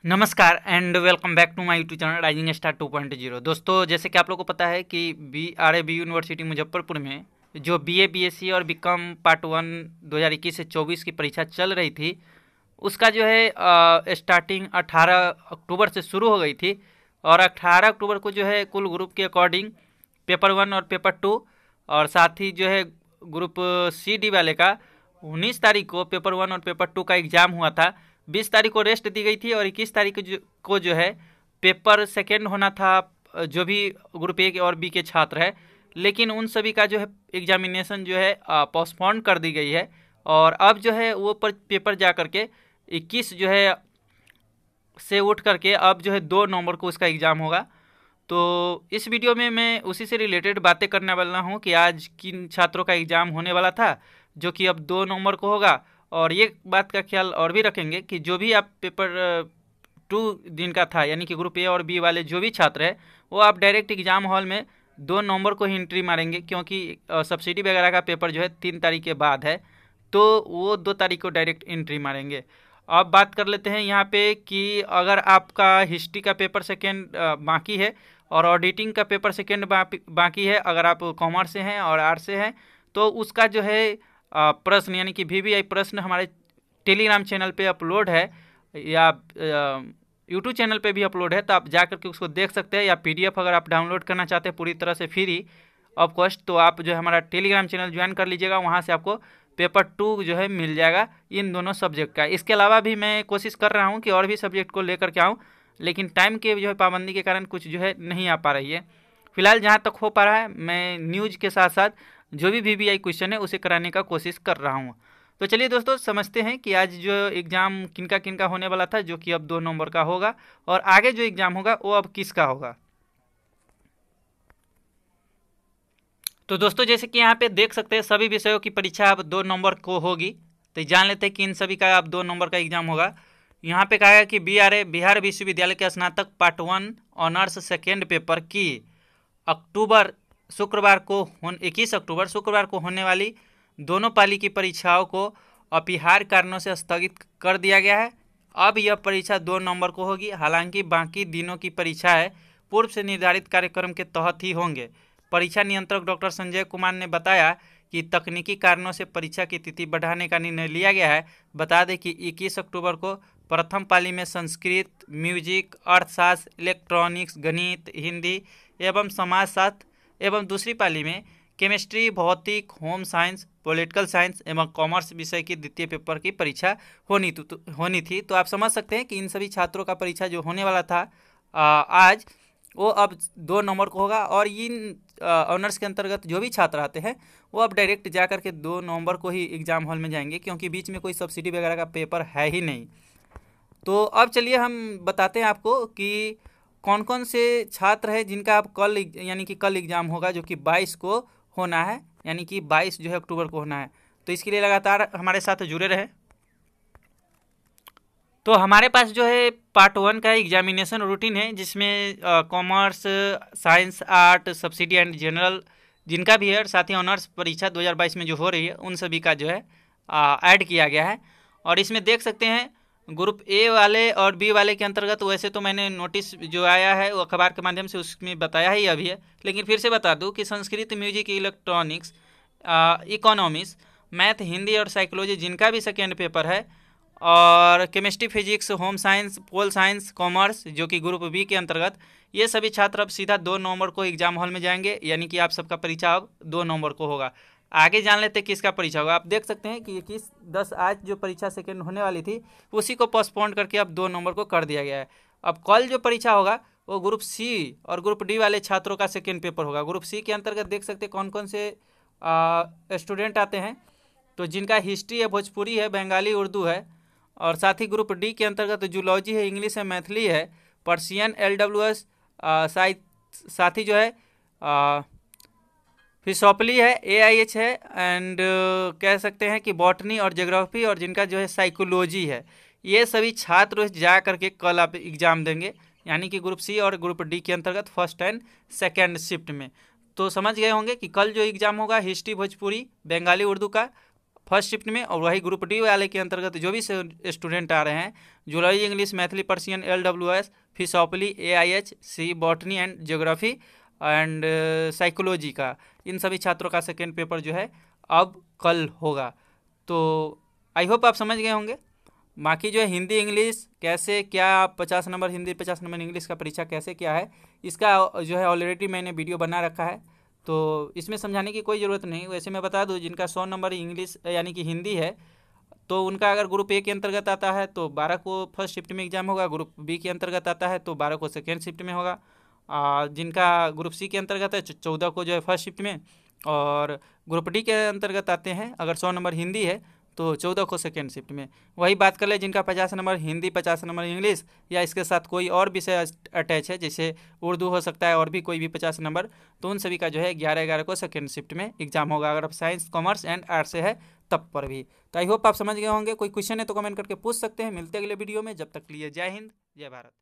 नमस्कार and welcome back to my YouTube channel rising star 2.0। दोस्तों, जैसे कि आप लोगों को पता है कि बी यूनिवर्सिटी मुजफ्फरपुर में जो बीए बीएससी और बीकॉम पार्ट 1 2021 से 24 की परीक्षा चल रही थी, उसका जो है स्टार्टिंग 18 अक्टूबर से शुरू हो गई थी। और 18 अक्टूबर को जो है कुल ग्रुप के अकॉर्डिंग पेपर 1 और पेपर 2 और साथ ही जो है ग्रुप सी डी वाले का 19 तारीख को पेपर 1 और पेपर 2 का एग्ज़ाम हुआ था। 20 तारीख को रेस्ट दी गई थी और 21 तारीख को जो है पेपर सेकेंड होना था, जो भी ग्रुप ए और बी के छात्र है। लेकिन उन सभी का जो है एग्जामिनेशन जो है पोस्टपोन कर दी गई है। और अब जो है वो पेपर जा करके 21 जो है से उठ करके अब जो है 2 नवंबर को उसका एग्ज़ाम होगा। तो इस वीडियो में मैं उसी से रिलेटेड बातें करने वाला हूँ कि आज किन छात्रों का एग्ज़ाम होने वाला था, जो कि अब 2 नवंबर को होगा। और ये बात का ख्याल और भी रखेंगे कि जो भी आप पेपर 2 दिन का था, यानी कि ग्रुप ए और बी वाले जो भी छात्र है, वो आप डायरेक्ट एग्ज़ाम हॉल में 2 नवंबर को ही एंट्री मारेंगे, क्योंकि सब्सिडी वगैरह का पेपर जो है 3 तारीख के बाद है, तो वो 2 तारीख को डायरेक्ट एंट्री मारेंगे। अब बात कर लेते हैं यहाँ पे कि अगर आपका हिस्ट्री का पेपर सेकेंड बाकी है और ऑडिटिंग का पेपर सेकेंड बाकी है, अगर आप कॉमर्स से हैं और आर्ट्स से हैं, तो उसका जो है प्रश्न यानी कि वीवीआई प्रश्न हमारे टेलीग्राम चैनल पे अपलोड है या यूट्यूब चैनल पे भी अपलोड है, तो आप जा करके उसको देख सकते हैं। या पीडीएफ अगर आप डाउनलोड करना चाहते हैं पूरी तरह से फ्री ऑफ कॉस्ट, तो आप जो है हमारा टेलीग्राम चैनल ज्वाइन कर लीजिएगा, वहाँ से आपको पेपर 2 जो है मिल जाएगा इन दोनों सब्जेक्ट का। इसके अलावा भी मैं कोशिश कर रहा हूँ कि और भी सब्जेक्ट को लेकर के आऊँ, लेकिन टाइम के जो है पाबंदी के कारण कुछ जो है नहीं आ पा रही है। फिलहाल जहाँ तक हो पा रहा है, मैं न्यूज़ के साथ साथ जो भी वीवीआई क्वेश्चन है उसे कराने का कोशिश कर रहा हूँ। तो चलिए दोस्तों, समझते हैं कि आज जो एग्ज़ाम किनका किनका होने वाला था, जो कि अब 2 नवंबर का होगा, और आगे जो एग्ज़ाम होगा वो अब किसका होगा। तो दोस्तों, जैसे कि यहाँ पे देख सकते हैं सभी विषयों की परीक्षा अब 2 नवंबर को होगी। तो जान लेते हैं कि इन सभी का अब 2 नवंबर का एग्ज़ाम होगा। यहाँ पे कहा है कि बिहार विश्वविद्यालय के स्नातक पार्ट 1 ऑनर्स सेकेंड पेपर की अक्टूबर शुक्रवार को 21 अक्टूबर शुक्रवार को होने वाली दोनों पाली की परीक्षाओं को अपरिहार्य कारणों से स्थगित कर दिया गया है। अब यह परीक्षा 2 नवंबर को होगी। हालांकि बाकी दिनों की परीक्षाएं पूर्व से निर्धारित कार्यक्रम के तहत ही होंगे। परीक्षा नियंत्रक डॉक्टर संजय कुमार ने बताया कि तकनीकी कारणों से परीक्षा की तिथि बढ़ाने का निर्णय लिया गया है। बता दें कि 21 अक्टूबर को प्रथम पाली में संस्कृत, म्यूजिक, अर्थशास्त्र, इलेक्ट्रॉनिक्स, गणित, हिंदी एवं समाजशास्त्र एवं दूसरी पाली में केमिस्ट्री, भौतिक, होम साइंस, पॉलिटिकल साइंस एवं कॉमर्स विषय की द्वितीय पेपर की परीक्षा होनी थी। तो आप समझ सकते हैं कि इन सभी छात्रों का परीक्षा जो होने वाला था आज, वो अब 2 नवंबर को होगा। और इन ऑनर्स के अंतर्गत जो भी छात्र आते हैं वो अब डायरेक्ट जा करके 2 नवंबर को ही एग्ज़ाम हॉल में जाएंगे, क्योंकि बीच में कोई सब्सिडी वगैरह का पेपर है ही नहीं। तो अब चलिए हम बताते हैं आपको कि कौन कौन से छात्र हैं जिनका अब कल यानी कि कल एग्ज़ाम होगा, जो कि 22 को होना है, यानी कि 22 जो है अक्टूबर को होना है। तो इसके लिए लगातार हमारे साथ जुड़े रहे। तो हमारे पास जो है पार्ट 1 का एग्जामिनेशन रूटीन है, जिसमें commerce, science, art, subsidy and general जिनका भी है, और साथ ही ऑनर्स परीक्षा 2022 में जो हो रही है उन सभी का जो है ऐड किया गया है। और इसमें देख सकते हैं ग्रुप ए वाले और बी वाले के अंतर्गत, वैसे तो मैंने नोटिस जो आया है वो अखबार के माध्यम से उसमें बताया ही अभी है, लेकिन फिर से बता दूं कि Sanskrit, music, electronics, economics, math, Hindi और साइकोलॉजी जिनका भी सेकेंड पेपर है, और chemistry, physics, home science, pol science, commerce जो कि ग्रुप बी के अंतर्गत, ये सभी छात्र अब सीधा 2 नवंबर को एग्जाम हॉल में जाएंगे, यानी कि आप सबका परीक्षा अब 2 नवंबर को होगा। आगे जान लेते हैं किसका परीक्षा होगा। आप देख सकते हैं कि 21-10 आज जो परीक्षा सेकेंड होने वाली थी उसी को पोस्टपोन करके अब 2 नवंबर को कर दिया गया है। अब कल जो परीक्षा होगा वो ग्रुप सी और ग्रुप डी वाले छात्रों का सेकेंड पेपर होगा। ग्रुप सी के अंतर्गत देख सकते हैं कौन कौन से स्टूडेंट आते हैं, तो जिनका हिस्ट्री है, भोजपुरी है, बंगाली, उर्दू है, और साथ ही ग्रुप डी के अंतर्गत जूलॉजी है, इंग्लिश है, मैथिली है, पर्शियन, LWS, साथ ही जो है फिशोपली है, AIH है, एंड कह सकते हैं कि बॉटनी और ज्योग्राफी, और जिनका जो है साइकोलॉजी है। ये सभी छात्र जा करके कल आप एग्ज़ाम देंगे, यानी कि ग्रुप सी और ग्रुप डी के अंतर्गत फर्स्ट एंड सेकेंड शिफ्ट में। तो समझ गए होंगे कि कल जो एग्ज़ाम होगा हिस्ट्री, भोजपुरी, बंगाली, उर्दू का फर्स्ट शिफ्ट में, और वही ग्रुप डी वाले के अंतर्गत जो भी स्टूडेंट आ रहे हैं, zoology, English, Maithili, Persian, LWS, फिशोपली, AIH, C, botany and geography and psychology का, इन सभी छात्रों का सेकेंड पेपर जो है अब कल होगा। तो आई होप आप समझ गए होंगे। बाकी जो है हिंदी इंग्लिश कैसे क्या 50 नंबर हिंदी 50 नंबर इंग्लिश का परीक्षा कैसे क्या है, इसका जो है ऑलरेडी मैंने वीडियो बना रखा है, तो इसमें समझाने की कोई ज़रूरत नहीं। वैसे मैं बता दूं, जिनका 100 नंबर इंग्लिश यानी कि हिंदी है, तो उनका अगर ग्रुप ए के अंतर्गत आता है तो 12 को फर्स्ट शिफ्ट में एग्जाम होगा, ग्रुप बी के अंतर्गत आता है तो 12 को सेकेंड शिफ्ट में होगा, जिनका ग्रुप सी के अंतर्गत है 14 को जो है फर्स्ट शिफ्ट में, और ग्रुप डी के अंतर्गत आते हैं अगर 100 नंबर हिंदी है तो 14 को सेकेंड शिफ्ट में। वही बात कर ले जिनका 50 नंबर हिंदी 50 नंबर इंग्लिश या इसके साथ कोई और विषय अटैच है, जैसे उर्दू हो सकता है और भी कोई भी 50 नंबर, तो उन सभी का जो है 11-11 को सेकेंड शिफ्ट में एग्जाम होगा, अगर आप साइंस कॉमर्स एंड आर्ट्स से है तब पर भी। तो आई होप आप समझ गए होंगे। कोई क्वेश्चन है तो कमेंट करके पूछ सकते हैं। मिलते हैं अगले वीडियो में, जब तक के लिए जय हिंद जय भारत।